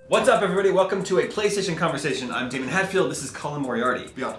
What's up, everybody? Welcome to a PlayStation Conversation. I'm Daemon Hatfield. This is Colin Moriarty. Yeah.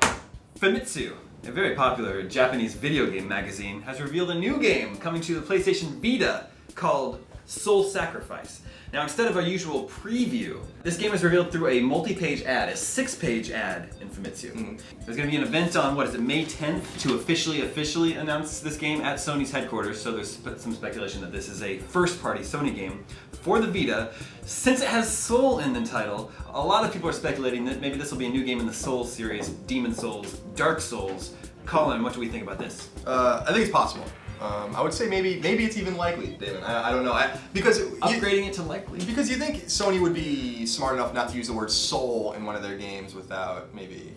Famitsu, a very popular Japanese video game magazine, has revealed a new game coming to the PlayStation Vita called Soul Sacrifice. Now, instead of our usual preview, this game is revealed through a multi-page ad, a 6-page ad in Famitsu. There's going to be an event on, May 10th to officially announce this game at Sony's headquarters, so there's some speculation that this is a first-party Sony game for the Vita. Since it has Soul in the title, a lot of people are speculating that maybe this will be a new game in the Soul series, Demon Souls, Dark Souls. Colin, what do we think about this? I think it's possible. I would say maybe it's even likely, David. I don't know. Because upgrading it to likely. Because you think Sony would be smart enough not to use the word soul in one of their games without maybe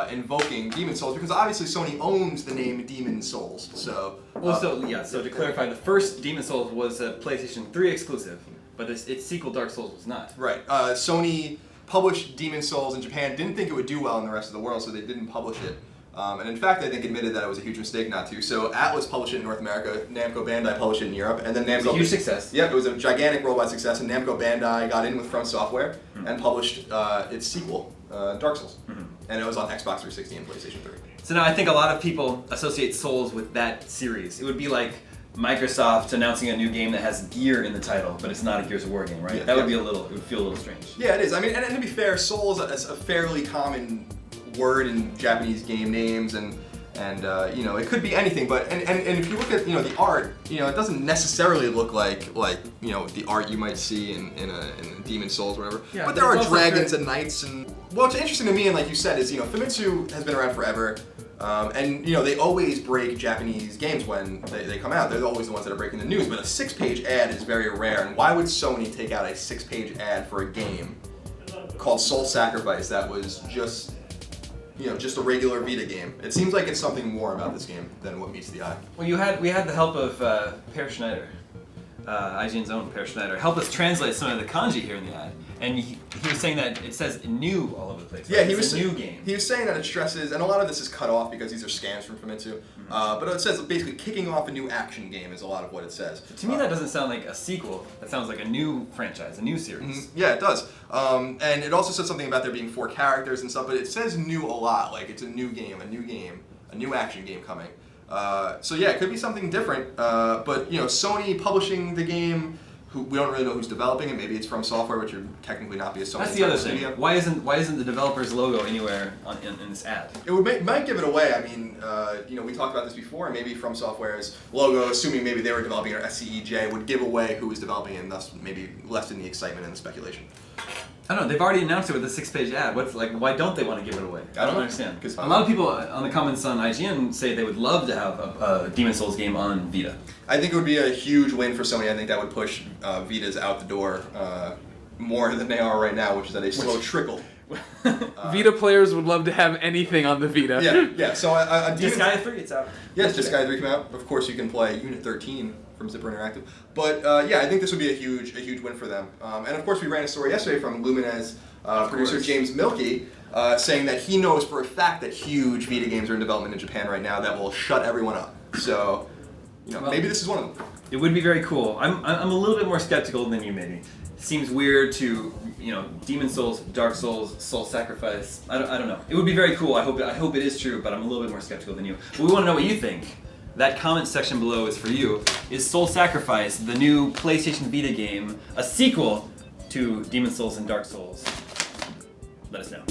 invoking Demon Souls, because obviously Sony owns the name Demon Souls. So so to clarify, the first Demon Souls was a PlayStation 3 exclusive, but its sequel Dark Souls was not. Right. Sony published Demon Souls in Japan, didn't think it would do well in the rest of the world, so they didn't publish it. And in fact, I think admitted that it was a huge mistake not to. So Atlas published it in North America, Namco Bandai published it in Europe, and then Namco... It was a huge success. Yep, it was a gigantic worldwide success, and Namco Bandai got in with From Software and published its sequel, Dark Souls. And it was on Xbox 360 and PlayStation 3. So now I think a lot of people associate Souls with that series. It would be like Microsoft announcing a new game that has Gear in the title, but it's not a Gears of War game, right? Yeah, that would be it would feel a little strange. Yeah, it is. I mean, and to be fair, Soul is a fairly common word in Japanese game names, and it could be anything, but and if you look at the art, it doesn't necessarily look like the art you might see in Demon Souls or whatever. Yeah, but there are dragons and knights, and what's interesting to me, and like you said, is Famitsu has been around forever, and they always break Japanese games when they come out. They're always the ones that are breaking the news. But a 6-page ad is very rare, and why would Sony take out a 6-page ad for a game called Soul Sacrifice that was just a regular Vita game? It seems like it's something more about this game than what meets the eye. Well, we had the help of Per Schneider, IGN's own Per Schneider, help us translate some of the kanji here in the ad. And he was saying that it says new all over the place. Right? Yeah, it's a new game. He was saying that it stresses, and a lot of this is cut off because these are scans from Famitsu. But it says basically kicking off a new action game is a lot of what it says. To me, that doesn't sound like a sequel. That sounds like a new franchise, a new series. Yeah, it does. And it also says something about there being 4 characters and stuff, but it says new a lot. Like it's a new game, a new action game coming. So yeah, it could be something different. But Sony publishing the game, we don't really know who's developing it. Maybe it's From Software, which would technically not be a Sony. That's the other thing. Why isn't the developer's logo anywhere in this ad? It might give it away. I mean, we talked about this before. Maybe From Software's logo, assuming maybe they were developing it or SCEJ, would give away who was developing it, and thus maybe lessen the excitement and the speculation. I don't know. They've already announced it with a 6-page ad. Why don't they want to give it away? I don't understand. Because a lot of people on the comments on IGN say they would love to have a Demon Souls game on Vita. I think it would be a huge win for Sony. I think that would push Vitas out the door more than they are right now, which is at a slow trickle. Vita players would love to have anything on the Vita. Yeah. So Disgaea 3, it's out. Yes, Disgaea 3 came out. Of course, you can play Unit 13 from Zipper Interactive. But I think this would be a huge win for them. And of course, we ran a story yesterday from Luminez producer James Milkey saying that he knows for a fact that huge Vita games are in development in Japan right now that will shut everyone up. So, maybe this is one of them. It would be very cool. I'm a little bit more skeptical than you maybe. Seems weird to Demon Souls, Dark Souls, Soul Sacrifice. I don't know. It would be very cool. I hope it is true, but I'm a little bit more skeptical than you. But we want to know what you think. That comment section below is for you. Is Soul Sacrifice, the new PlayStation Vita game, a sequel to Demon Souls and Dark Souls? Let us know.